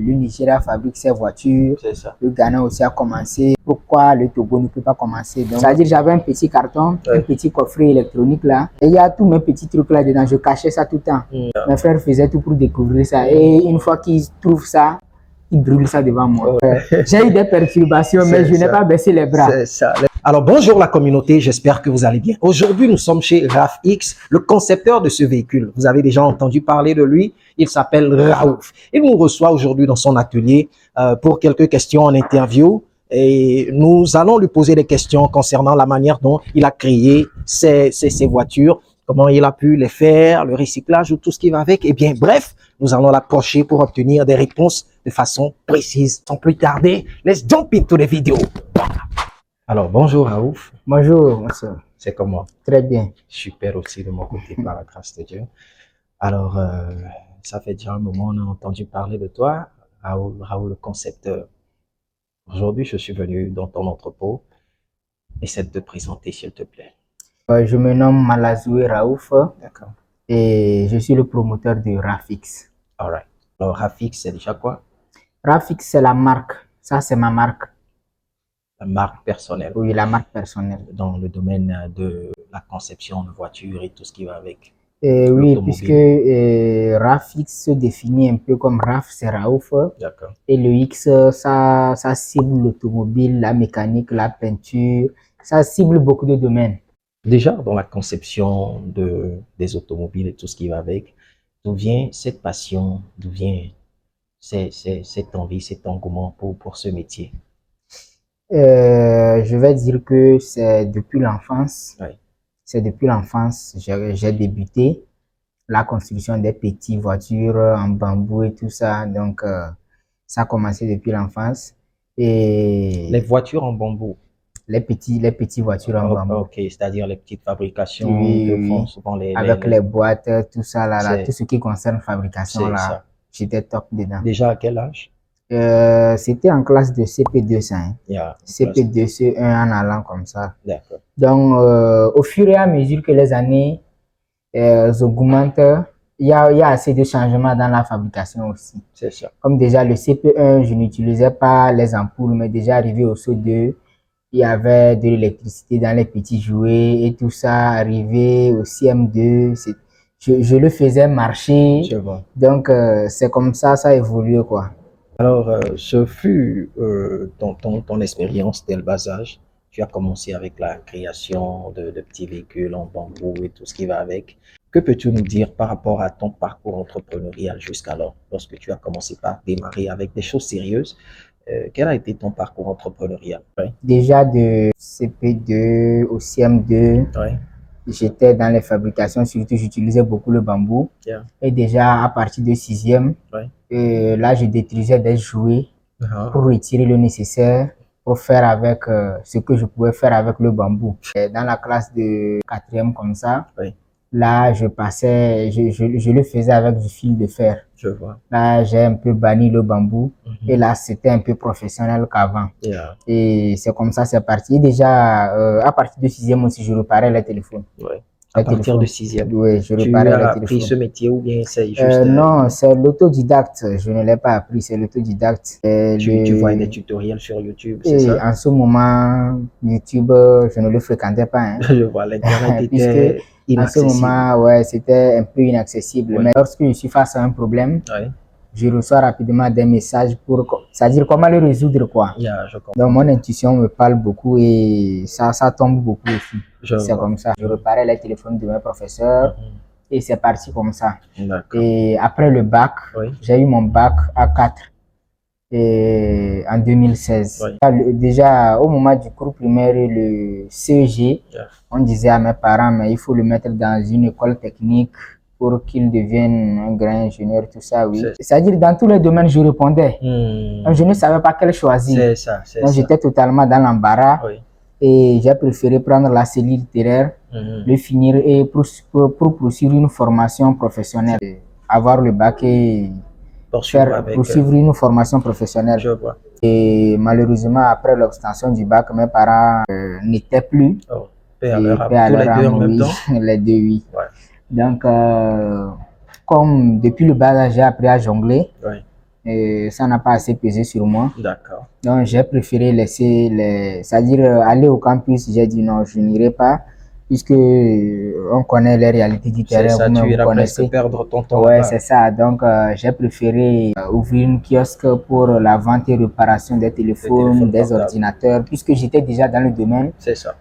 le Nigeria fabrique ses voitures. C'est ça. Le Ghana aussi a commencé. Pourquoi le Togo ne peut pas commencer? C'est-à-dire j'avais un petit carton, un petit coffret électronique là. Et il y a tous mes petits trucs là dedans. Je cachais ça tout le temps. Mes frères faisaient tout pour découvrir ça. Et une fois qu'ils trouvent ça, ils brûlent ça devant moi. J'ai eu des perturbations, mais je n'ai pas baissé les bras. C'est ça. Alors, bonjour la communauté, j'espère que vous allez bien. Aujourd'hui, nous sommes chez RAFX, le concepteur de ce véhicule. Vous avez déjà entendu parler de lui. Il s'appelle Raouf. Il nous reçoit aujourd'hui dans son atelier pour quelques questions en interview. Et nous allons lui poser des questions concernant la manière dont il a créé ces voitures, comment il a pu les faire, le recyclage ou tout ce qui va avec. Et bien, bref, nous allons l'approcher pour obtenir des réponses de façon précise. Sans plus tarder, let's jump into the video. Alors, bonjour Raouf. Bonjour, monsieur. C'est comment? Très bien. Super aussi de mon côté, par la grâce de Dieu. Alors, ça fait déjà un moment, on a entendu parler de toi, Raoul le concepteur. Aujourd'hui, je suis venu dans ton entrepôt. Essaie de te présenter, s'il te plaît. Je me nomme Malazoué Raouf. D'accord. Et je suis le promoteur de RAFX. All right. Alors, RAFX, c'est déjà quoi? RAFX, c'est la marque. Ça, c'est ma marque. La marque personnelle. Oui, la marque personnelle. Dans le domaine de la conception de voitures et tout ce qui va avec. Oui, puisque RAFX se définit un peu comme RAF, c'est Raouf. D'accord. Et le X, ça cible l'automobile, la mécanique, la peinture. Ça cible beaucoup de domaines. Déjà, dans la conception des automobiles et tout ce qui va avec, d'où vient cette passion, d'où vient cette envie, cet engouement pour ce métier? Je vais dire que c'est depuis l'enfance. Oui. C'est depuis l'enfance, j'ai débuté la construction des petites voitures en bambou et tout ça. Donc, ça a commencé depuis l'enfance. Et les voitures en bambou? Les petites voitures en bambou. Ok, c'est-à-dire les petites fabrications oui, souvent avec les boîtes, tout ça, là, tout ce qui concerne fabrication, là, j'étais top dedans. Déjà à quel âge? C'était en classe de CP2, ça. Hein. Yeah, CP2, C1 en allant comme ça. D'accord. Donc, au fur et à mesure que les années augmentent, il y a assez de changements dans la fabrication aussi. C'est ça. Comme déjà le CP1, je n'utilisais pas les ampoules, mais déjà arrivé au CE2, il y avait de l'électricité dans les petits jouets et tout ça. Arrivé au CM2, je le faisais marcher. Je vois. Donc, c'est comme ça a évolué, quoi. Alors, ce fut ton expérience dès le bas âge. Tu as commencé avec la création de petits véhicules en bambou et tout ce qui va avec. Que peux-tu nous dire par rapport à ton parcours entrepreneurial jusqu'alors, lorsque tu as commencé par démarrer avec des choses sérieuses? Quel a été ton parcours entrepreneurial? Oui. Déjà de CP2 au CM2, oui. J'étais dans les fabrications, surtout j'utilisais beaucoup le bambou. Yeah. Et déjà à partir de 6e, oui. Là je détruisais des jouets pour retirer le nécessaire pour faire avec ce que je pouvais faire avec le bambou. Et dans la classe de 4e comme ça, oui. Là je passais, je le faisais avec du fil de fer. Je vois. Là j'ai un peu banni le bambou. Et là c'était un peu professionnel qu'avant. Yeah. Et c'est comme ça c'est parti. Et déjà à partir de 6e aussi je réparais les téléphones. Oui. À partir de 6e. Oui, je réparais les téléphones. Tu as appris ce métier ou bien c'est juste... Non, c'est l'autodidacte. Je ne l'ai pas appris, c'est l'autodidacte. Tu vois des tutoriels sur YouTube, c'est ça? En ce moment, YouTube, je ne le fréquentais pas. Hein. Je vois, l'internet était inaccessible. En ce moment, ouais, c'était un peu inaccessible. Ouais. Mais lorsque je suis face à un problème, je reçois rapidement des messages pour, c'est-à-dire comment le résoudre, quoi. Yeah, je comprends. Donc mon intuition me parle beaucoup et ça tombe beaucoup aussi. C'est comme ça. Je réparais les téléphones de mes professeurs et c'est parti comme ça. Et après le bac, j'ai eu mon bac A4 en 2016. Déjà au moment du cours primaire, le CEG, on disait à mes parents, mais il faut le mettre dans une école technique pour qu'il devienne un grand ingénieur, tout ça, oui. C'est-à-dire, dans tous les domaines, je répondais. Donc, je ne savais pas quel choisir. C'est ça, c'est ça. Donc, j'étais totalement dans l'embarras. Oui. Et j'ai préféré prendre la cellule littéraire, le finir et pour poursuivre une formation professionnelle. Avoir le bac et poursuivre une formation professionnelle. Je vois. Et malheureusement, après l'obtention du bac, mes parents n'étaient plus. Oh. Paix à leur âme. Tous les deux en même temps? Les deux, oui. Ouais. Donc, comme depuis le bas âge, j'ai appris à jongler. Et ça n'a pas assez pesé sur moi. D'accord. Donc, j'ai préféré laisser c'est-à-dire aller au campus. J'ai dit non, je n'irai pas, puisque on connaît les réalités du terrain. C'est ça, vous tu iras connaissez. presque perdre ton temps. Ouais, c'est ça. Donc, j'ai préféré ouvrir une kiosque pour la vente et réparation des téléphones, des ordinateurs, puisque j'étais déjà dans le domaine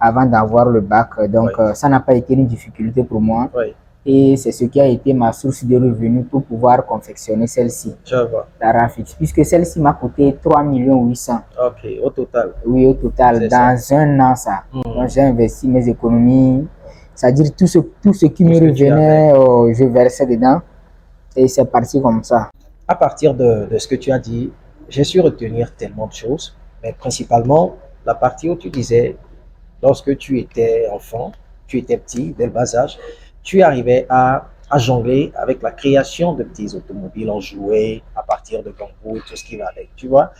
avant d'avoir le bac. Donc, ça n'a pas été une difficulté pour moi. Oui. Et c'est ce qui a été ma source de revenus pour pouvoir confectionner celle-ci. Je vois. La RAF-X, puisque celle-ci m'a coûté 3 800 000. Ok, au total. Oui, au total, dans un an, ça. Donc, j'ai investi mes économies, c'est-à-dire tout ce qui me revenait, je versais dedans. Et c'est parti comme ça. À partir de ce que tu as dit, j'ai su retenir tellement de choses, mais principalement la partie où tu disais, lorsque tu étais enfant, tu étais petit, dès le bas âge, tu arrivais à jongler avec la création de petits automobiles en jouets à partir de bambou et tout ce qui va avec. Tu vois,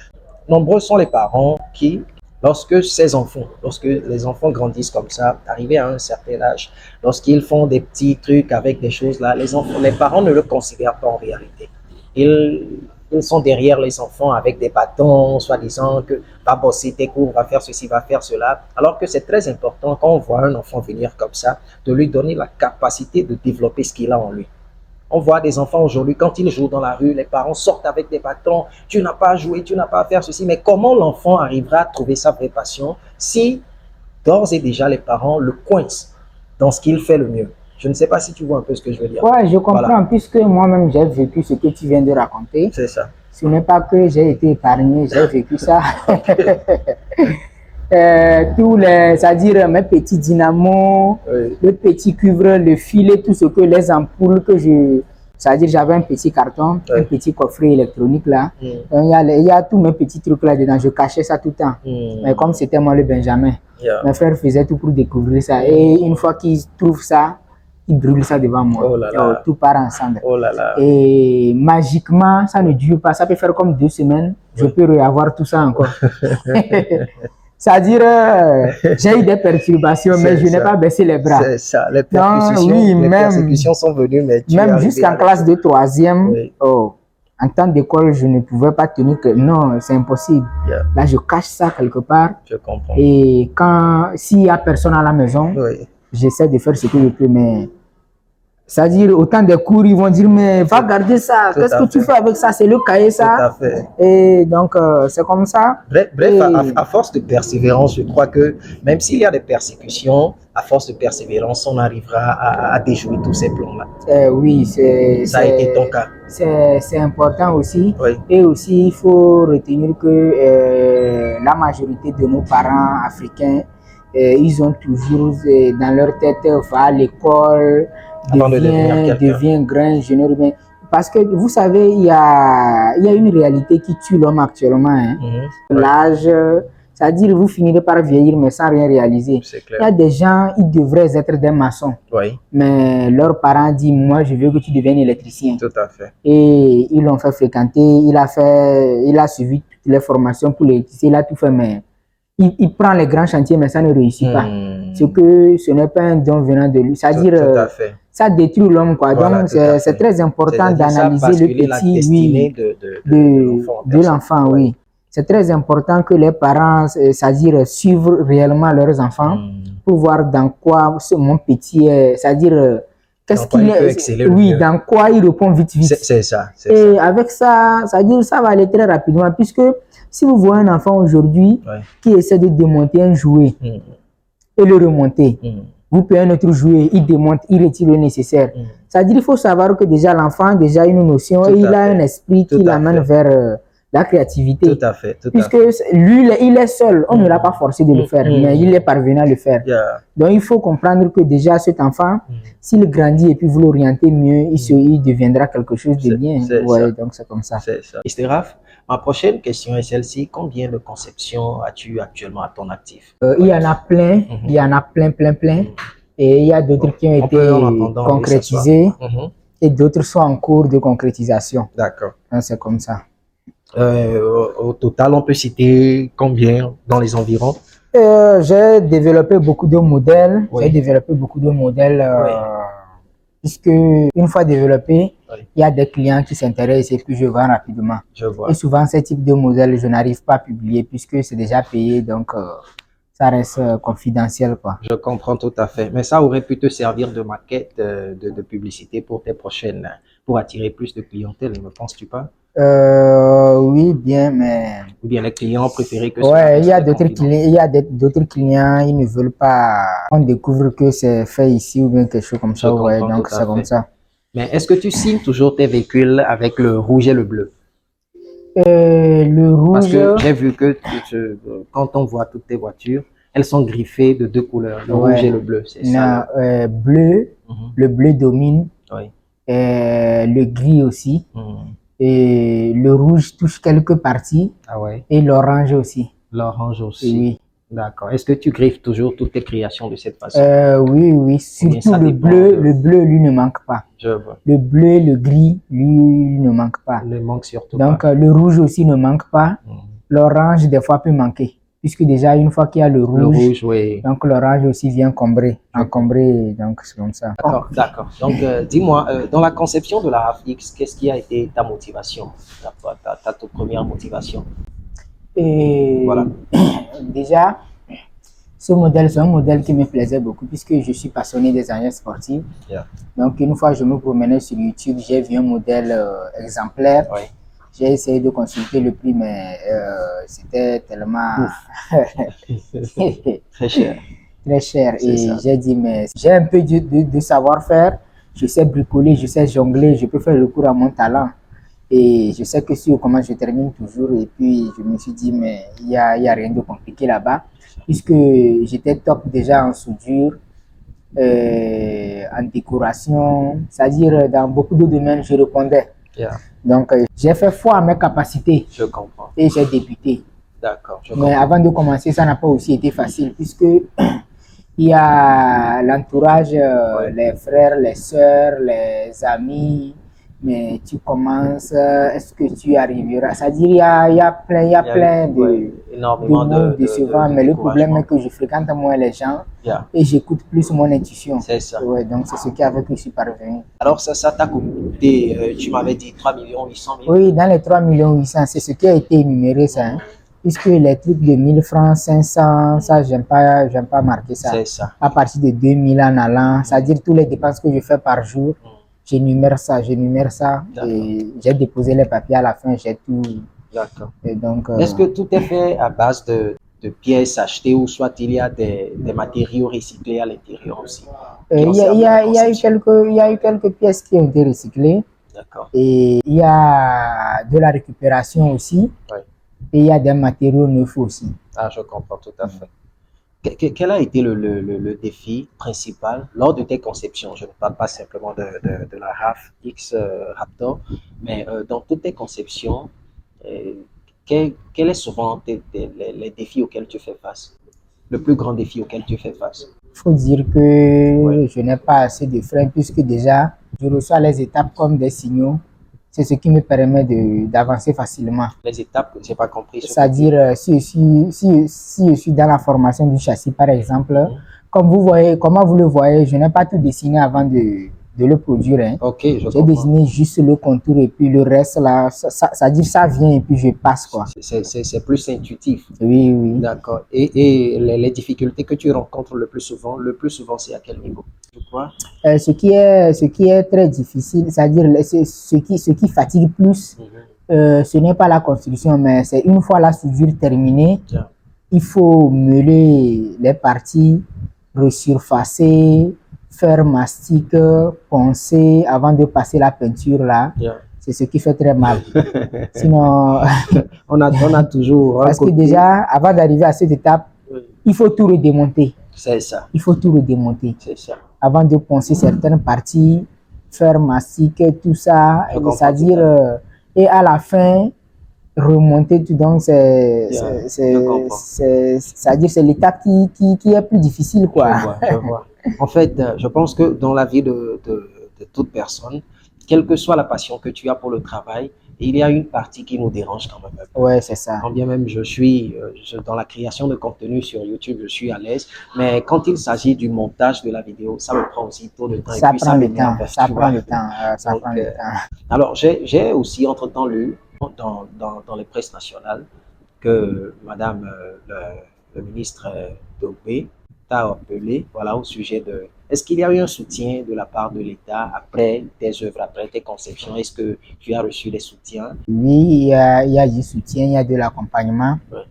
nombreux sont les parents qui, lorsque les enfants grandissent comme ça, arrivés à un certain âge, lorsqu'ils font des petits trucs avec des choses là, les parents ne le considèrent pas en réalité. Ils sont derrière les enfants avec des bâtons, soi-disant que va bosser tes cours, va faire ceci, va faire cela. Alors que c'est très important quand on voit un enfant venir comme ça, de lui donner la capacité de développer ce qu'il a en lui. On voit des enfants aujourd'hui, quand ils jouent dans la rue, les parents sortent avec des bâtons. Tu n'as pas à jouer, tu n'as pas à faire ceci. Mais comment l'enfant arrivera à trouver sa vraie passion si d'ores et déjà les parents le coincent dans ce qu'il fait le mieux? Je ne sais pas si tu vois un peu ce que je veux dire. Ouais, je comprends, voilà. Puisque moi-même j'ai vécu ce que tu viens de raconter. C'est ça. Ce n'est pas que j'ai été épargné, j'ai vécu ça. C'est-à-dire mes petits dynamos, le petit cuivre, le filet, tout ce que les ampoules que c'est-à-dire j'avais un petit carton, un petit coffret électronique là. Donc, il y a tous mes petits trucs là dedans, je cachais ça tout le temps. Mais comme c'était moi le Benjamin, mes frères faisaient tout pour découvrir ça. Et une fois qu'ils trouvent ça, ils brûlent ça devant moi. Oh là là. Tout part ensemble. Oh là là. Et magiquement, ça ne dure pas. Ça peut faire comme 2 semaines, je peux reavoir tout ça encore. C'est-à-dire, j'ai eu des perturbations, mais je n'ai pas baissé les bras. C'est ça, les persécutions sont venues, mais même jusqu'en classe de 3e, en temps d'école, je ne pouvais pas tenir que non, c'est impossible. Là, je cache ça quelque part. Je comprends. Et s'il n'y a personne à la maison, j'essaie de faire ce que je peux, mais c'est-à-dire, autant des cours, ils vont dire, mais va garder ça, qu'est-ce que tu fais avec ça, c'est le cahier, ça. Tout à fait. Et donc, c'est comme ça. Bref, à force de persévérance, je crois que même s'il y a des persécutions, à force de persévérance, on arrivera à déjouer tous ces plans-là. Oui, ça a été ton cas. C'est important aussi. Oui. Et aussi, il faut retenir que la majorité de nos parents africains, ils ont toujours dans leur tête, va à l'école, devient grand ingénieur. Parce que vous savez, il y a une réalité qui tue l'homme actuellement. Hein. L'âge, c'est-à-dire vous finirez par vieillir mais sans rien réaliser. Il y a des gens, ils devraient être des maçons. Mais leurs parents disent, moi je veux que tu deviennes électricien. Tout à fait. Et ils l'ont fait fréquenter, il a suivi toutes les formations pour l'électricien, il a tout fait, mais il prend les grands chantiers, mais ça ne réussit pas. C'est que ce n'est pas un don venant de lui. C'est-à-dire, ça détruit l'homme, quoi. Voilà, donc, c'est très important d'analyser le petit de l'enfant, oui. C'est très important que les parents, c'est-à-dire, suivent réellement leurs enfants pour voir dans quoi mon petit est, c'est-à-dire, qu'est-ce qu'il est, oui, dans quoi il répond vite. C'est ça. Et avec ça, c'est-à-dire, ça va aller très rapidement, puisque si vous voyez un enfant aujourd'hui qui essaie de démonter un jouet et le remonter, vous payez un autre jouet, il démonte, il retire le nécessaire. C'est-à-dire qu'il faut savoir que déjà l'enfant a déjà une notion et il a un esprit qui l'amène vers la créativité. Tout à fait. Puisque lui, il est seul, on ne l'a pas forcé de le faire, mais il est parvenu à le faire. Donc il faut comprendre que déjà cet enfant, s'il grandit et puis vous l'orientez mieux, il deviendra quelque chose de bien. Donc c'est comme ça. Mr. Raph, ma prochaine question est celle-ci. Combien de conceptions as-tu actuellement à ton actif? Il y en a plein, il y en a plein. Et il y a d'autres qui ont été concrétisées et d'autres sont en cours de concrétisation. D'accord. C'est comme ça. Au total, on peut citer combien dans les environs? J'ai développé beaucoup de modèles. puisque une fois développé, Oui. il y a des clients qui s'intéressent et puis je vends rapidement. Je vois. Et souvent, ce type de modèle, je n'arrive pas à publier puisque c'est déjà payé, donc ça reste confidentiel, quoi. Je comprends tout à fait. Mais ça aurait pu te servir de maquette de publicité pour tes prochaines, pour attirer plus de clientèle, ne penses-tu pas? Oui, bien, mais Ou bien les clients préférés que ouais, il y a reste d'autres confidentiel. clients, il y a d'autres clients, ils ne veulent pas qu'on découvre que c'est fait ici ou bien quelque chose comme Je ça, ouais, comprends donc tout à c'est comme fait. ça. Mais est-ce que tu signes toujours tes véhicules avec le rouge et le bleu? Le Parce rouge, que j'ai vu que quand on voit toutes tes voitures, elles sont griffées de deux couleurs, le rouge et ouais, le bleu, c'est ça. non, bleu, Mhm. le bleu domine, Oui. le gris aussi, Mhm. et le rouge touche quelques parties, Ah ouais. et l'orange aussi. L'orange aussi. Oui. D'accord. Est-ce que tu griffes toujours toutes tes créations de cette façon? Oui, oui, surtout ça le dépend bleu, de- le bleu, lui ne manque pas. Je vois. Le bleu, le gris, lui ne manque pas. Ne manque surtout Donc, pas. le rouge aussi ne manque pas. Mhm. L'orange, des fois, peut manquer. Puisque déjà, une fois qu'il y a le Le rouge, rouge, oui. donc l'orange aussi vient encombrer, donc c'est comme ça. D'accord, d'accord. Donc, dis-moi, dans la conception de la RAV-X, qu'est-ce qui a été ta motivation, ta toute première motivation? Et Voilà. déjà, ce modèle, c'est un modèle qui me plaisait beaucoup puisque je suis passionné des engins sportifs. Yeah. Donc, une fois, je me promenais sur YouTube, j'ai vu un modèle exemplaire. Oui. J'ai essayé de consulter le prix, mais c'était tellement Très cher. très cher. C'est Et ça. j'ai dit, mais j'ai un peu de savoir-faire, je sais bricoler, je sais jongler, je peux faire recours à mon talent. Et je sais que si comment je termine toujours. Et puis, je me suis dit, mais il y a rien de compliqué là-bas, puisque j'étais top déjà en soudure, en décoration, c'est-à-dire dans beaucoup de domaines, je répondais. Yeah. Donc, j'ai fait foi à mes capacités Je comprends. et j'ai débuté. D'accord, je Mais comprends. avant de commencer, ça n'a pas aussi été facile, puisque il y a l'entourage, Ouais. les frères, les sœurs, les amis. Mais tu commences, est-ce que tu arriveras? C'est-à-dire, il y a plein ouais, énormément de mots décevants, mais le problème est découragement. que je fréquente moins les gens Yeah. et j'écoute plus mon intuition. C'est ça. Ouais, donc, c'est ce qui a fait que je suis parvenu. Alors, ça t'a coûté, tu m'avais dit 3 800 000. Oui, dans les 3 800 000, c'est ce qui a été énuméré, ça. Hein. Puisque les trucs de 1000 francs, 500, ça, j'aime pas marquer ça. C'est ça. À partir de 2000 en allant, c'est-à-dire tous les dépenses que je fais par jour, j'énumère ça. Et j'ai déposé les papiers à la fin, j'ai tout. D'accord. Et donc, est-ce que tout est fait à base de pièces achetées ou soit il y a des matériaux recyclés à l'intérieur aussi? il y a eu quelques pièces qui ont été recyclées. D'accord. Et il y a de la récupération aussi. Ouais. Et il y a des matériaux neufs aussi. Ah, je comprends tout à fait. Quel a été le défi principal lors de tes conceptions? Je ne parle pas simplement de la RAV-X Raptor, mais dans toutes tes conceptions, quel est souvent les défis auxquels tu fais face? Le plus grand défi auquel tu fais face? Il faut dire que je n'ai pas assez de freins puisque déjà, je reçois les étapes comme des signaux. C'est ce qui me permet d'avancer facilement. Les étapes, je n'ai pas compris. C'est-à-dire, si je suis dans la formation du châssis, par exemple, comme vous voyez, comment vous le voyez, je n'ai pas tout dessiné avant de le produire. Hein. Ok, j'ai dessiné juste le contour et puis le reste, là, c'est-à-dire ça vient et puis je passe. Quoi. C'est plus intuitif. Oui, oui. D'accord. Et les difficultés que tu rencontres le plus souvent, c'est à quel niveau? Tu crois? Ce qui est très difficile, c'est-à-dire ce qui fatigue plus, ce n'est pas la construction, mais c'est une fois la soudure terminée, il faut meuler les parties, resurfacer, faire mastic, poncer avant de passer la peinture là. C'est ce qui fait très mal. Sinon, on a toujours... Parce que déjà, avant d'arriver à cette étape, il faut tout redémonter. C'est ça. Il faut tout redémonter. C'est ça. Avant de poncer certaines parties, faire mastic, tout ça, c'est-à-dire, et à la fin, remonter tout. Donc, c'est-à-dire, c'est l'étape qui est plus difficile, quoi. Je vois. En fait, je pense que dans la vie de toute personne, quelle que soit la passion que tu as pour le travail, il y a une partie qui nous dérange quand même un peu. Ouais, c'est ça. Quand bien même je suis dans la création de contenu sur YouTube, je suis à l'aise. Mais quand il s'agit du montage de la vidéo, ça me prend aussi trop de temps. Ça Et puis prend le temps, m'énerve, ça tu prend vois. le temps, ça Donc, prend le temps. alors, j'ai aussi entre-temps lu dans les presses nationales que Madame le ministre Dogbe t'a appelé voilà, au sujet de... Est-ce qu'il y a eu un soutien de la part de l'État après tes œuvres, après tes conceptions? Est-ce que tu as reçu des soutiens? Oui, il y a du soutien, il y a de l'accompagnement. Ouais.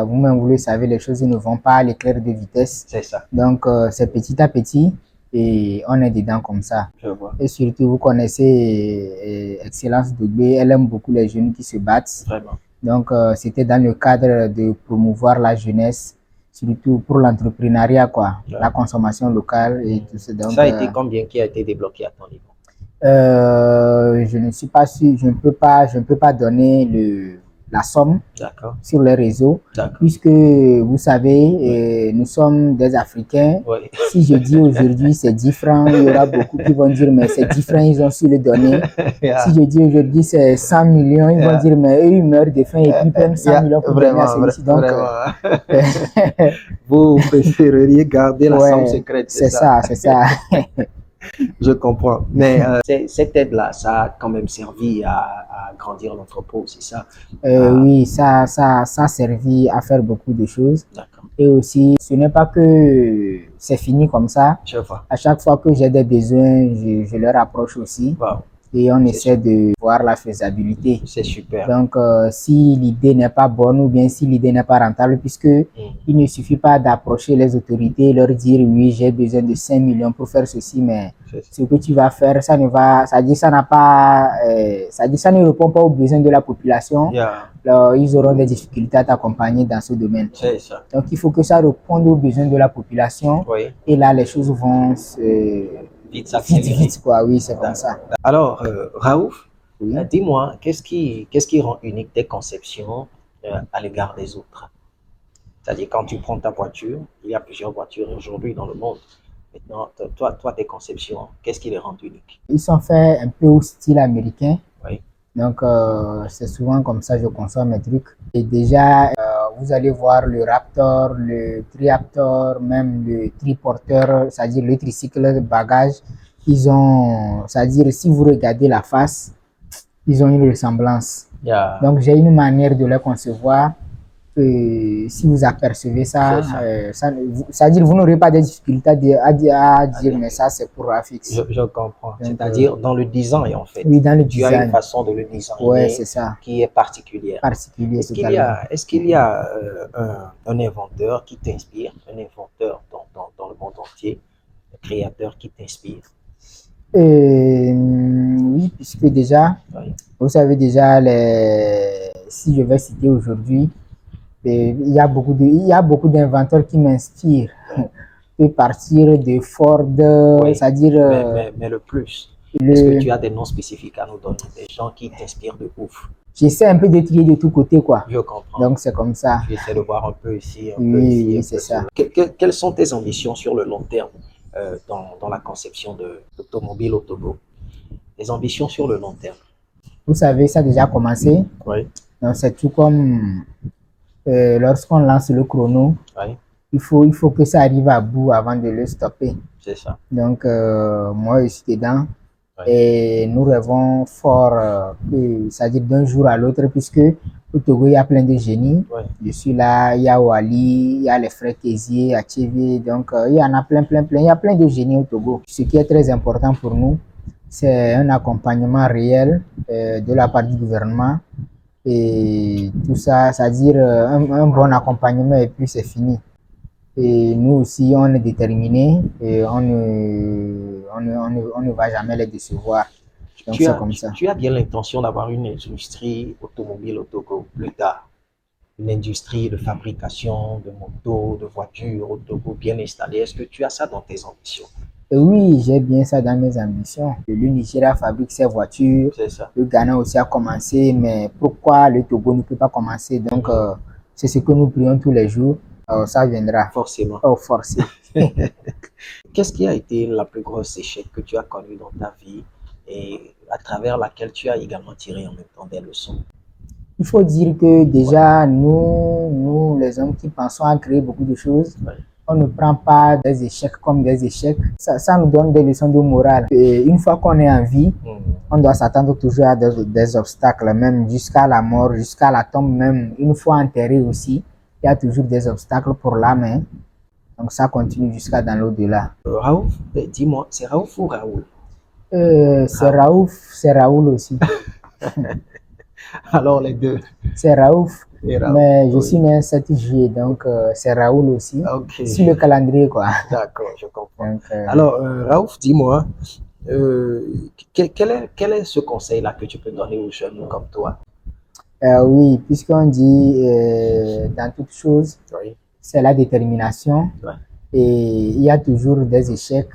Vous-même, vous le savez, les choses ne vont pas à l'éclair de vitesse. C'est ça. Donc, c'est petit à petit et on est dedans comme ça. Je vois. Et surtout, vous connaissez Excellence Dogbe, elle aime beaucoup les jeunes qui se battent. Vraiment. Donc, c'était dans le cadre de promouvoir la jeunesse, surtout pour l'entrepreneuriat, quoi, Ouais. la consommation locale et tout ça. Donc, ça a été combien qui a été débloqué à ton niveau? Je ne suis pas sûr, je ne peux pas donner la somme sur les réseaux, puisque vous savez, nous sommes des Africains. Ouais. Si je dis aujourd'hui c'est 10 francs, il y aura beaucoup qui vont dire mais c'est 10 francs, ils ont su le donner. Si je dis aujourd'hui c'est 100 millions, ils vont dire mais eux ils meurent de faim et puis prennent 100 millions pour donner à celui-ci. Donc, vous préféreriez garder la somme secrète. C'est ça, c'est ça. Je comprends. Mais cette aide-là, ça a quand même servi à grandir l'entrepôt, c'est ça? Oui, ça a servi à faire beaucoup de choses. D'accord. Et aussi, ce n'est pas que c'est fini comme ça. Je vois. À chaque fois que j'ai des besoins, je leur approche aussi. Wow. Et on essaie de voir la faisabilité. C'est super. Donc, si l'idée n'est pas bonne ou bien si l'idée n'est pas rentable, puisque il ne suffit pas d'approcher les autorités et leur dire oui, j'ai besoin de 5 millions pour faire ceci, mais ce que tu vas faire, ça ne va, ça dit ça n'a pas, ça dit ça ne répond pas aux besoins de la population. Alors, ils auront des difficultés à t'accompagner dans ce domaine. C'est ça. Donc, il faut que ça réponde aux besoins de la population. Oui. Et là, les choses vont vite, quoi. Oui, c'est comme ça. Alors, Raouf, oui. Dis-moi, qu'est-ce qui rend unique tes conceptions à l'égard des autres? C'est-à-dire, quand tu prends ta voiture, il y a plusieurs voitures aujourd'hui dans le monde. Maintenant, toi, tes conceptions, qu'est-ce qui les rend uniques? Ils sont faits un peu au style américain. Oui. Donc, c'est souvent comme ça que je conçois mes trucs. Et déjà, vous allez voir le Raptor, le Triaptor, même le Triporteur, c'est-à-dire le tricycle de bagages. Ils ont, c'est-à-dire, si vous regardez la face, ils ont une ressemblance. Donc, j'ai une manière de les concevoir. Si vous apercevez ça, c'est-à-dire vous n'aurez pas de difficulté à dire mais ça c'est pour Rafix. Je comprends. C'est-à-dire dans le design en fait. Oui, dans le design. Tu as une façon de le designer c'est ça. Qui est particulière. Est-ce qu'il y a un inventeur qui t'inspire, un inventeur dans le monde entier, un créateur qui t'inspire? Oui, puisque déjà, vous savez déjà, si je vais citer aujourd'hui, il y a beaucoup d'inventeurs qui m'inspirent. Je peux partir de Ford, c'est-à-dire... Mais le plus, est-ce que tu as des noms spécifiques à nous donner, des gens qui t'inspirent de ouf? J'essaie un peu de trier de tous côtés, quoi. Je comprends. Donc, c'est comme ça. J'essaie de voir un peu ici, oui, c'est ça. Quelles sont tes ambitions sur le long terme dans la conception de l'automobile au Togo? Tes ambitions sur le long terme? Vous savez, ça a déjà commencé. Oui. Donc, c'est tout comme... lorsqu'on lance le chrono, il faut que ça arrive à bout avant de le stopper. C'est ça. Donc, moi, je suis dedans et nous rêvons fort, c'est-à-dire d'un jour à l'autre, puisque au Togo, il y a plein de génies. Je suis là, il y a Wali, il y a les frères Kézié, Achevé, donc il y en a plein. Il y a plein de génies au Togo. Ce qui est très important pour nous, c'est un accompagnement réel de la part du gouvernement. Et tout ça, c'est-à-dire un bon accompagnement et puis c'est fini. Et nous aussi, on est déterminés et on ne va jamais les décevoir. Donc c'est comme ça. Tu as bien l'intention d'avoir une industrie automobile au Togo plus tard. Une industrie de fabrication de motos, de voitures au Togo bien installée. Est-ce que tu as ça dans tes ambitions? Oui, j'ai bien ça dans mes ambitions. Le Nigeria fabrique ses voitures. C'est ça. Le Ghana aussi a commencé, mais pourquoi le Togo ne peut pas commencer? Donc, c'est ce que nous prions tous les jours. Ça viendra. Forcément. Forcément. Qu'est-ce qui a été la plus grosse échec que tu as connu dans ta vie et à travers laquelle tu as également tiré en même temps des leçons? Il faut dire que déjà, nous les hommes qui pensons à créer beaucoup de choses, on ne prend pas des échecs comme des échecs. Ça nous donne des leçons de morale. Et une fois qu'on est en vie, on doit s'attendre toujours à des obstacles, même jusqu'à la mort, jusqu'à la tombe même. Une fois enterré aussi, il y a toujours des obstacles pour l'âme. Hein. Donc ça continue jusqu'à dans l'au-delà. Raouf, dis-moi, c'est Raouf ou Raoul? C'est Raoul aussi. Alors les deux. C'est Raouf, mais je suis né un 7 juillet, donc c'est Raoul aussi. Okay. Sur le calendrier, quoi. D'accord, je comprends. Donc, alors, Raouf, dis-moi, quel est ce conseil-là que tu peux donner aux jeunes comme toi? Oui, puisqu'on dit dans toute chose, c'est la détermination. Et il y a toujours des échecs.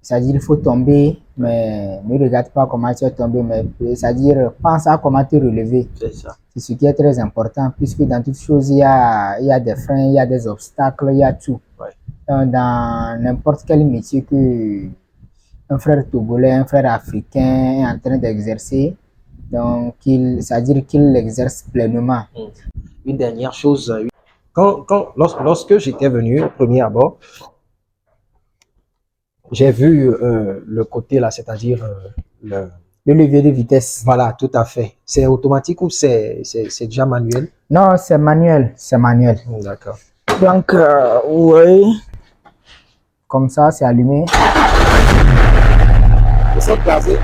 C'est-à-dire, il faut tomber, mais ne regarde pas comment tu es tombé, mais c'est-à-dire, pense à comment te relever. C'est ça. C'est ce qui est très important, puisque dans toutes choses, il y a des freins, il y a des obstacles, il y a tout. Dans n'importe quel métier que un frère togolais, un frère africain est en train d'exercer, donc c'est-à-dire qu'il l'exerce pleinement. Une dernière chose, lorsque j'étais venu au premier abord, j'ai vu le côté là, c'est-à-dire le levier de vitesse. Voilà, tout à fait. C'est automatique ou c'est déjà manuel? Non, c'est manuel. C'est manuel. D'accord. Donc, oui. Comme ça, c'est allumé. Ils sont placés.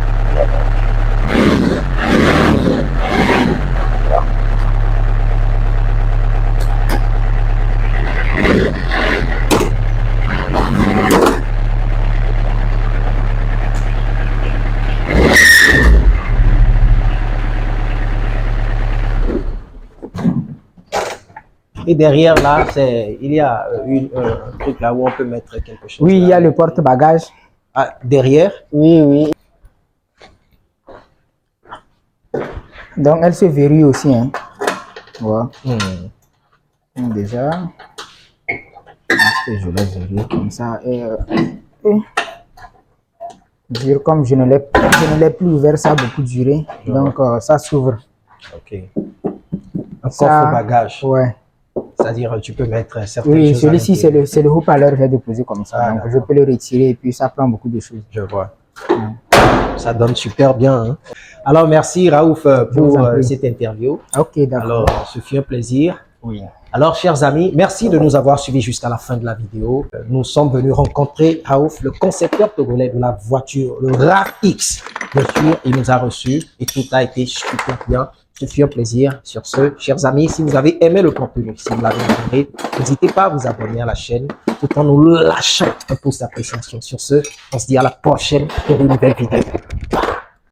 Et derrière là, il y a un truc là où on peut mettre quelque chose. Oui, là. Il y a le porte-bagages. Ah, derrière? Oui, oui. Donc, elle se verrouille aussi. Hein. Voilà. Déjà, je laisse verrouiller comme ça. Dire comme je ne l'ai plus ouvert, ça a beaucoup duré. Donc, ça s'ouvre. Ok. Un coffre-bagage. Ouais. C'est-à-dire, tu peux mettre certaines choses. Oui, celui-ci, c'est le haut-parleur que j'ai déposé comme ça. Ah, donc, je peux le retirer et puis ça prend beaucoup de choses. Je vois. Ça donne super bien. Hein. Alors, merci Raouf pour cette interview. Ok, d'accord. Alors, ce fut un plaisir. Oui. Alors, chers amis, merci de nous avoir suivis jusqu'à la fin de la vidéo. Nous sommes venus rencontrer Raouf, le concepteur togolais de la voiture, le RAV-X. Bien sûr, il nous a reçus et tout a été super bien. Ce fut un plaisir. Sur ce, chers amis, si vous avez aimé le contenu, si vous l'avez aimé, n'hésitez pas à vous abonner à la chaîne tout en nous lâchant un pouce d'appréciation. Sur ce, on se dit à la prochaine pour une nouvelle vidéo.